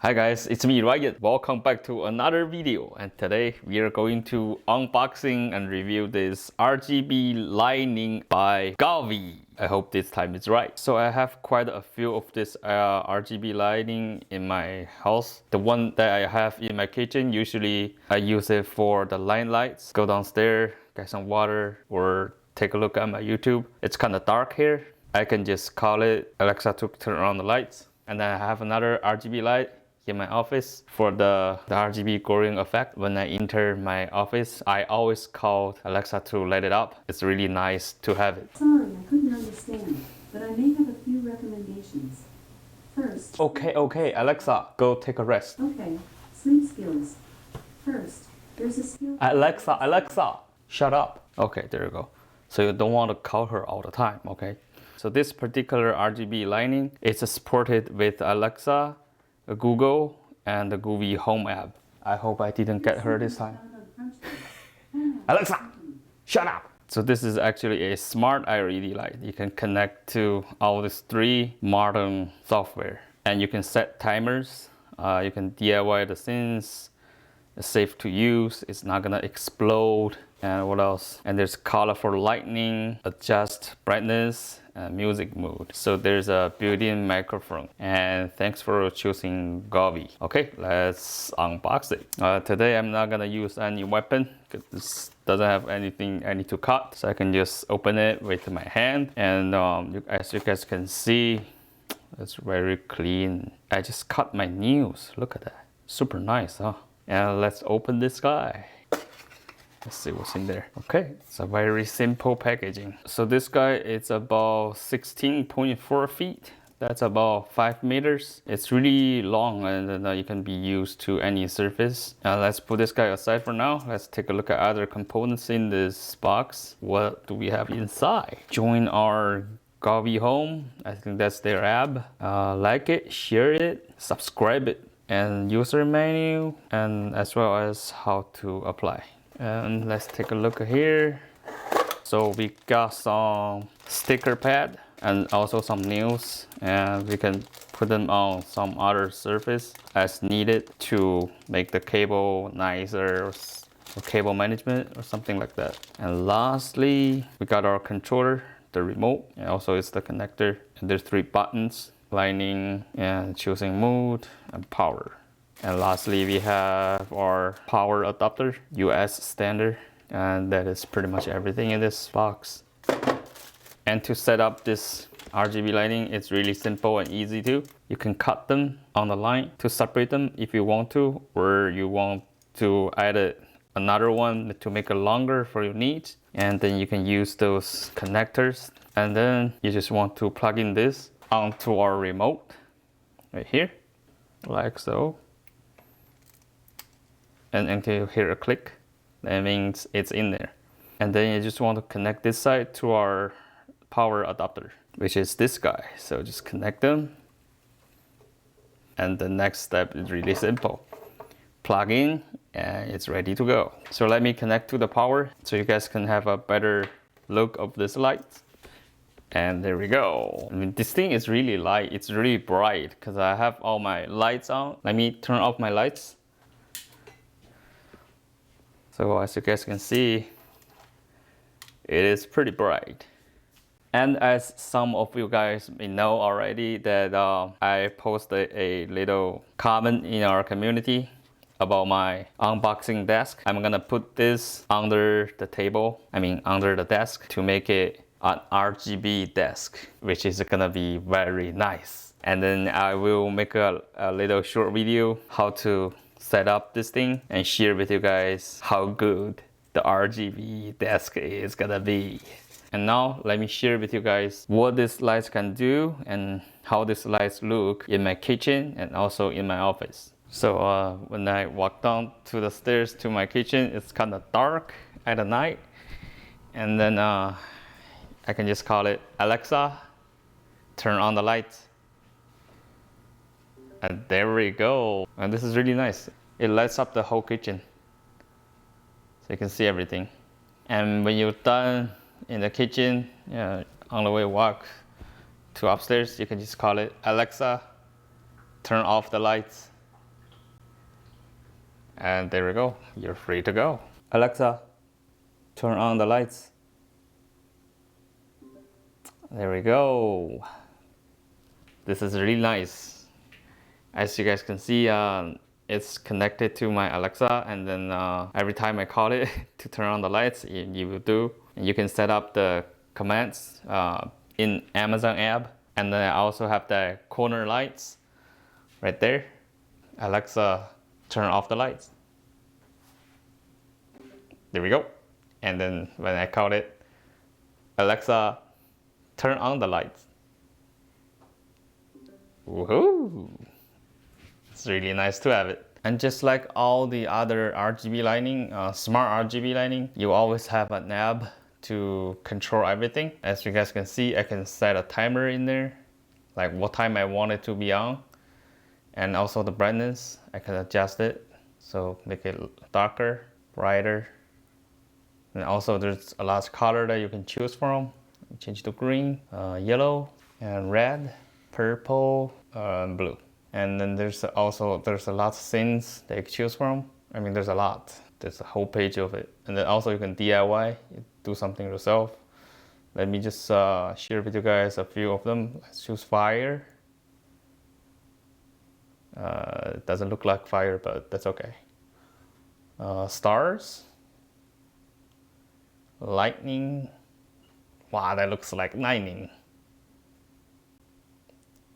Hi guys, it's me Ryan. Welcome back to another video, and today we are going to unboxing and review this RGB lighting by Govee. I hope this time is right. So I have quite a few of this RGB lighting in my house. The one that I have in my kitchen, usually I use it for the line lights. Go downstairs, get some water, or take a look at my YouTube. It's kind of dark here. I can just call it Alexa to turn on the lights. And then I have another RGB light in my office for the RGB glowing effect. When I enter my office, I always call Alexa to light it up. It's really nice to have it. Sorry, I couldn't understand, but I may have a few recommendations. First... Okay, Alexa, go take a rest. Okay, sleep skills. First, there's a skill... Alexa, shut up. Okay, there you go. So you don't want to call her all the time, okay? So this particular RGB lighting is supported with Alexa, Google, and the Govee Home app. I hope I didn't get her this time. Alexa, shut up! So this is actually a smart LED light. You can connect to all these three modern software. And you can set timers. You can DIY the scenes. It's safe to use. It's not gonna explode. And what else? And there's color for lightning, adjust brightness, and music mode. So there's a built-in microphone. And thanks for choosing Govee. Okay, let's unbox it. Today I'm not gonna use any weapon because this doesn't have anything I need to cut. So I can just open it with my hand. And as you guys can see, it's very clean. I just cut my nails. Look at that. Super nice, huh? And let's open this guy. Let's see what's in there. Okay, it's a very simple packaging. So this guy is about 16.4 feet. That's about 5 meters. It's really long and it can be used to any surface. Let's put this guy aside for now. Let's take a look at other components in this box. What do we have inside? Join our Govee Home. I think that's their app. Like it, share it, subscribe it, and user menu, and as well as how to apply. And let's take a look here. So we got some sticker pad and also some nails, and we can put them on some other surface as needed to make the cable nicer, or cable management or something like that. And lastly, we got our controller, the remote, and also it's the connector. And there's 3 buttons: lighting and choosing mode and power. And lastly, we have our power adapter, US standard, and that is pretty much everything in this box. And to set up this RGB lighting, it's really simple and easy too. You can cut them on the line to separate them if you want to, or you want to add another one to make it longer for your needs. And then you can use those connectors. And then you just want to plug in this onto our remote right here, like so. And until you hear a click, that means it's in there. And then you just want to connect this side to our power adapter, which is this guy. So just connect them. And the next step is really simple. Plug in and it's ready to go. So let me connect to the power so you guys can have a better look of this light. And there we go. I mean, this thing is really light. It's really bright because I have all my lights on. Let me turn off my lights. So as you guys can see, it is pretty bright. And as some of you guys may know already, that I posted a little comment in our community about my unboxing desk. I'm gonna put this under the table, under the desk, to make it an RGB desk, which is gonna be very nice. And then I will make a little short video how to set up this thing and share with you guys how good the RGB desk is gonna be. And now let me share with you guys what this lights can do and how these lights look in my kitchen and also in my office. So when I walk down to the stairs to my kitchen, it's kind of dark at the night. And then I can just call it, Alexa, turn on the lights. And there we go. And this is really nice. It lights up the whole kitchen, so you can see everything. And when you're done in the kitchen, on the way walk to upstairs, you can just call it, Alexa, turn off the lights. And there we go. You're free to go. Alexa, turn on the lights. There we go. This is really nice. As you guys can see, it's connected to my Alexa, and then every time I call it to turn on the lights, you will do. And you can set up the commands in Amazon app, and then I also have the corner lights right there. Alexa, turn off the lights. There we go. And then when I call it, Alexa, turn on the lights. Woohoo! It's really nice to have it. And just like all the other RGB lighting, smart RGB lighting, you always have an app to control everything. As you guys can see, I can set a timer in there, like what time I want it to be on. And also the brightness, I can adjust it. So make it darker, brighter. And also there's a lot of color that you can choose from. Change to green, yellow, and red, purple, and blue. And then there's a lot of scenes that you can choose from. I mean, there's a lot. There's a whole page of it. And then also you can DIY, do something yourself. Let me just share with you guys a few of them. Let's choose fire. It doesn't look like fire, but that's okay. Stars. Lightning. Wow, that looks like lightning.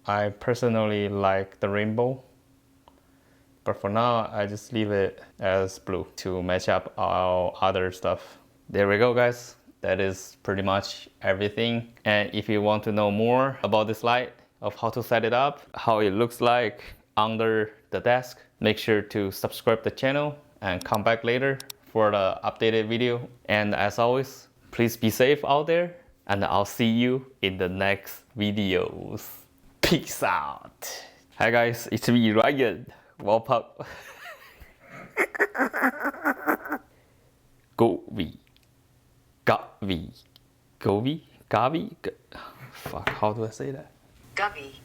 I personally like the rainbow, but for now I just leave it as blue to match up all other stuff. There we go, guys. That is pretty much everything. And if you want to know more about this light, of how to set it up, how it looks like under the desk, make sure to subscribe the channel and come back later for the updated video. And as always, please be safe out there, and I'll see you in the next videos. Peace out. Hi guys, it's me Ryan. Welcome. Govee. Fuck, how do I say that? Govee.